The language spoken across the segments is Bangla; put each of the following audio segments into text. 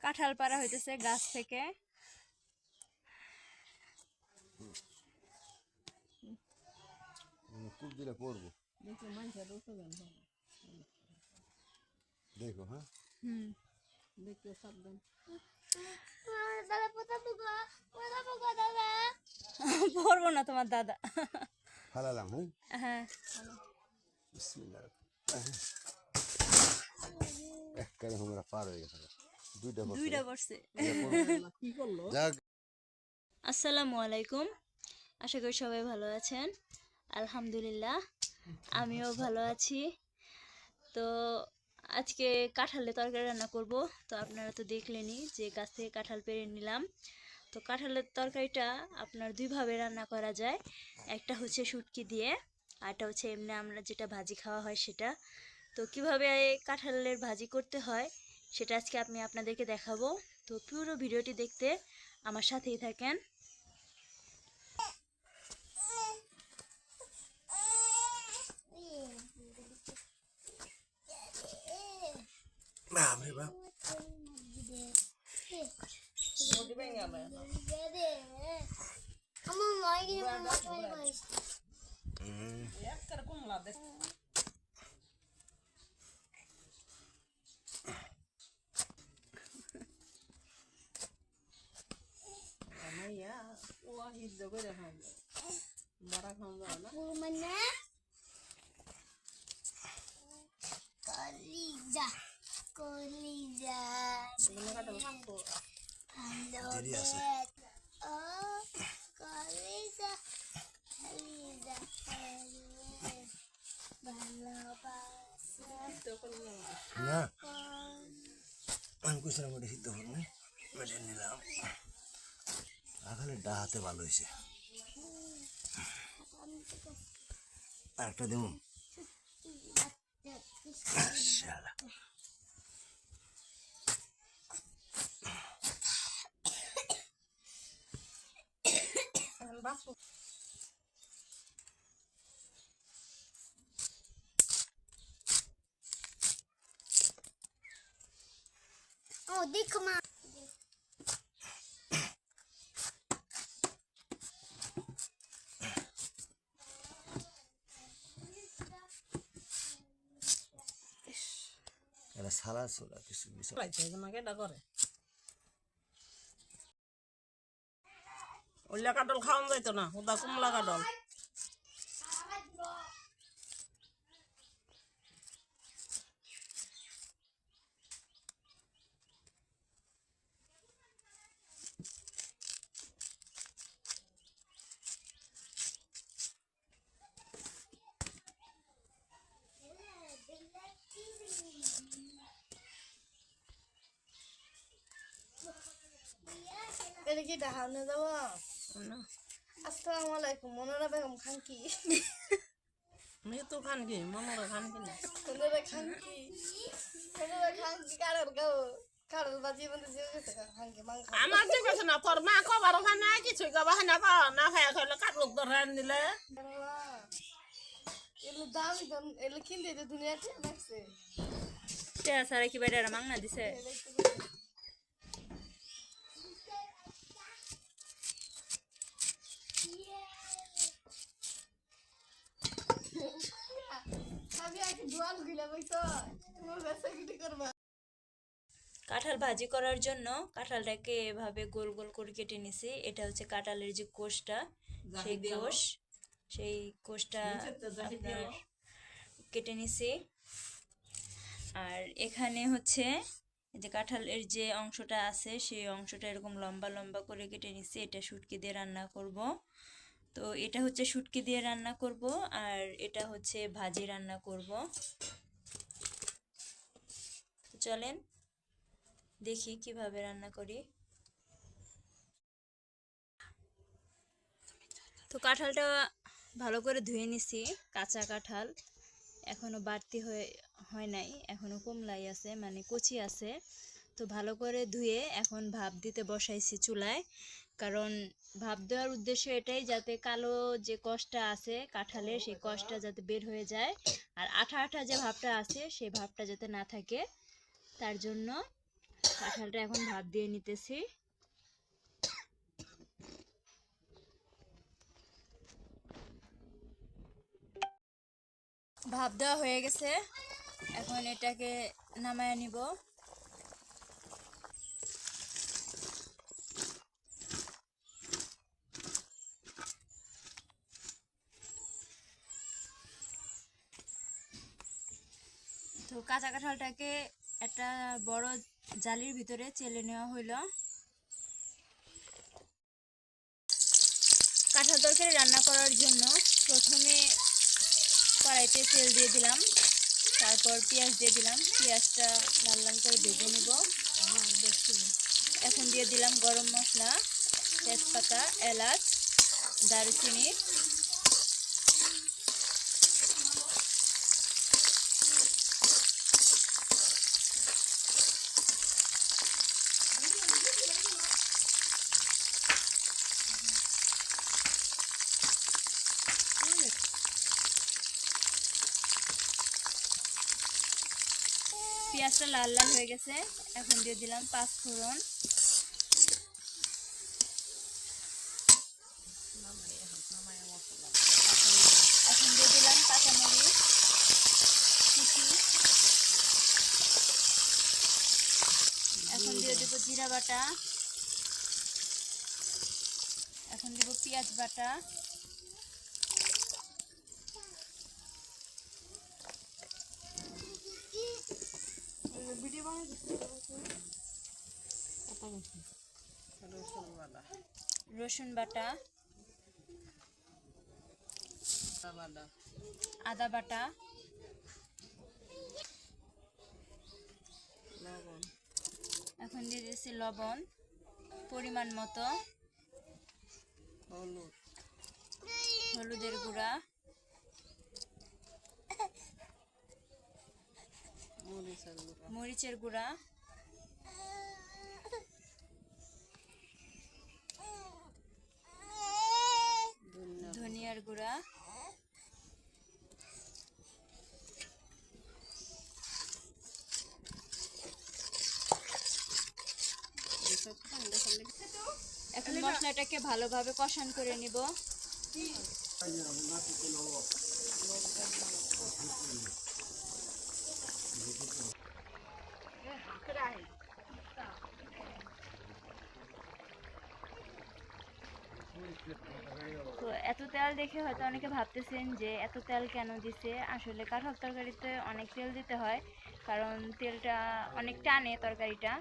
কাঁঠাল পাড়া হইতেছে গাছ থেকে। কূপ দিলে পড়বো দেখো। হ্যাঁ দেখো সাবধান। পড়বো না তোমার দাদা। ফালালাম। হ্যাঁ বিসমিল্লাহ। একবারে আমরা পার হয়ে গেছে। দুইটা পড়ছে। কি করলো? যাক। আসসালামু আলাইকুম, আশা করি সবাই ভালো আছেন। আলহামদুলিল্লাহ আমিও ভালো আছি। তো আজকে কাঁঠালের তরকারি রান্না করব। তো আপনারা তো দেখলেনই যে গাছ থেকে কাঁঠাল পেড়ে নিলাম। তো কাঁঠালের তরকারিটা আপনার দুইভাবে রান্না করা যায়। একটা হচ্ছে শুটকি দিয়ে, আরটা হচ্ছে এমনি আমরা যেটা ভাজি খাওয়া হয় সেটা। তো কিভাবে কাঁঠালের ভাজি করতে হয় সেটা আজকে আমি আপনাদেরকে দেখাবো। তো পুরো ভিডিওটি দেখতে আমার সাথেই থাকেন। বাপরে বাপ। দেরি আছে। না আমি কইছিলাম ওটা সিদ্ধ করবো, মেটে নিলাম। আসলে ডাহাতে ভালো হয়েছে। আরেকটা দেবো। শালা देखो माँ এটা সালা সোলা কিছু বিষয়। ওইলা কাটল খাওয়ান যাইতো না, ওদা কুমলা কাটল। এটা কি ডাহানে যাব আসসালামু আলাইকুম মনোরা বেগম খান কি মৃত্যু খান কি মনোরা খান কি না মনোরা খান কি কারণ গাও কারণ বাজি বন্ধ যে খান কি মাংস আমার যে কথা না তোর মা কবার ওখানে কিছুই কবা না তো না খায় খাইলে কাটল তো রান দিলে এলো দামি দন এলো কিনতে যে দুনিয়াতে লাগছে তে সারা কি বাইরে মাংনা দিছে। কাঁঠাল ভাজি করার জন্য কাঁঠালটাকে এভাবে গোল গোল করে কেটে নিছি। এটা হচ্ছে কাঁঠালের যে কোষটা, সেই কোষটা আপনার কেটে নিছি। আর এখানে হচ্ছে যে কাঁঠালের যে অংশটা আছে সেই অংশটা এরকম লম্বা লম্বা করে কেটে নিছি। এটা শুটকি দিয়ে রান্না করব। তো এটা হচ্ছে শুটকি দিয়ে রান্না করব, আর এটা হচ্ছে ভাজি রান্না করব। তো চলেন দেখি কিভাবে রান্না করি। তো কাঁঠালটা ভালো করে ধুয়ে নিছি, কাঁচা কাঁঠাল এখনো বাড়তি হয় নাই, এখনো কমলাই আছে মানে কচি আছে। তো ভালো করে ধুয়ে এখন ভাপ দিতে বসাইছি চুলায়। কারণ ভাপ দেওয়ার উদ্দেশ্য এটাই যাতে কালো যে কষটা আছে কাঁঠালের সেই কষটা যাতে বের হয়ে যায়, আর আঠা আঠা যে ভাবটা আছে সেই ভাবটা যাতে না থাকে, তার জন্য কাঁঠালটা এখন ভাপ দিয়ে নিতেছি। ভাপ দেওয়া হয়ে গেছে, এখন এটাকে নামায় নিব। তো কাঁচা কাঁঠালটাকে একটা বড় জালির ভিতরে চেলে নেওয়া হইলো। কাঁঠাল তরকারি রান্না করার জন্য প্রথমে কড়াইতে তেল দিয়ে দিলাম, তারপর পেঁয়াজ দিয়ে দিলাম। পেঁয়াজটা লাল লাল করে ভেজে নিব। এখন দিয়ে দিলাম গরম মশলা, তেজপাতা, এলাচ, দারুচিনি। পেঁয়াজটা লাল লাল হয়ে গেছে, এখন দিয়ে দিলাম পাঁচ ফোড়ন। এখন দিয়ে দিলাম কাঁচামরিচ কুচি। এখন দিয়ে দেবো জিরা বাটা। এখন দেব পেঁয়াজ বাটা। রসুন বাটা, আদা বাটা, এখন দিয়ে দিয়েছি লবণ পরিমাণ মতো, হলুদের গুঁড়া, মরিচের গুঁড়া, ধনিয়ার গুঁড়া, এখন মশলাটাকে ভালোভাবে কষান করে নিব। তো এত তেল দেখে হয়তো অনেকে ভাবতেছেন যে এত তেল কেন দিছে। আসলে কাঁঠাল তরকারিতে অনেক তেল দিতে হয়, কারণ তেলটা অনেক টানে তরকারিটা,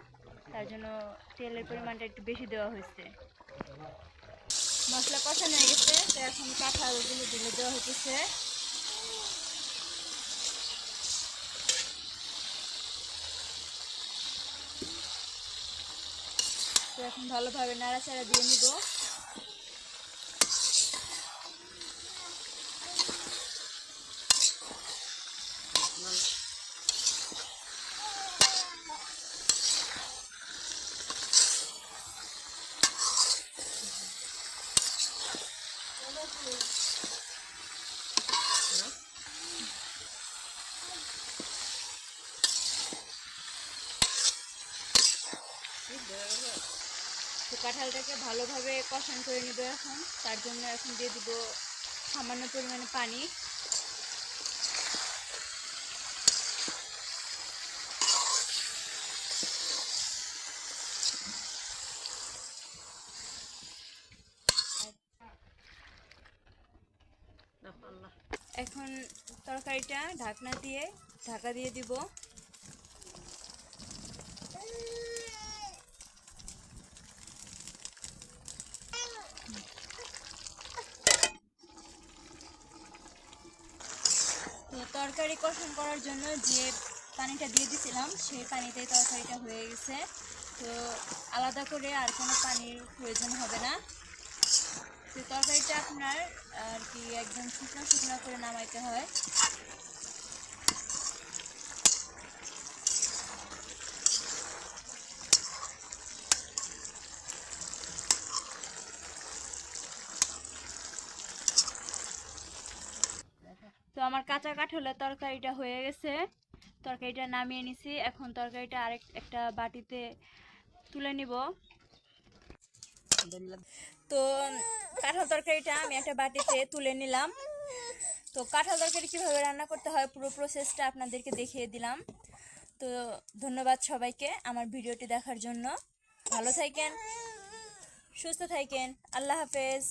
তার জন্য তেলের পরিমাণটা একটু বেশি দেওয়া হয়েছে। মশলা কষানো হয়ে গেছে, তো এখন কাঁঠালগুলো ঢেলে দেওয়া হতেছে। তো এখন ভালোভাবে নাড়াচাড়া দিয়ে নিব। তো কাঁঠালটাকে ভালোভাবে কষান করে নিব এখন, তার জন্য এখন দিয়ে দিব সামান্য পরিমাণে পানি। এখন তরকারিটা ঢাকনা দিয়ে ঢাকা দিয়ে দিব। তো তরকারি কষান করার জন্য যে পানিটা দিয়ে দিয়েছিলাম সেই পানিতেই তরকারিটা হয়ে গেছে। তো আলাদা করে আর কোনো পানির প্রয়োজন হবে না। তো তরকারিটা আপনার আর কি একদম শুকনো শুকনো করে নামাইতে হয়। তো আমার কাঁচা কাঁঠালের তরকারিটা হয়ে গেছে। তরকারিটা নামিয়ে নিছি, এখন তরকারিটা একটা বাটিতে তুলে নিব। তো কাঁঠাল তরকারিটা আমি একটা বাটিতে তুলে নিলাম। তো কাঁঠাল তরকারি কীভাবে রান্না করতে হয় পুরো প্রসেসটা আপনাদেরকে দেখিয়ে দিলাম। তো ধন্যবাদ সবাইকে আমার ভিডিওটি দেখার জন্য। ভালো থাকেন, সুস্থ থাকেন, আল্লাহ হাফেজ।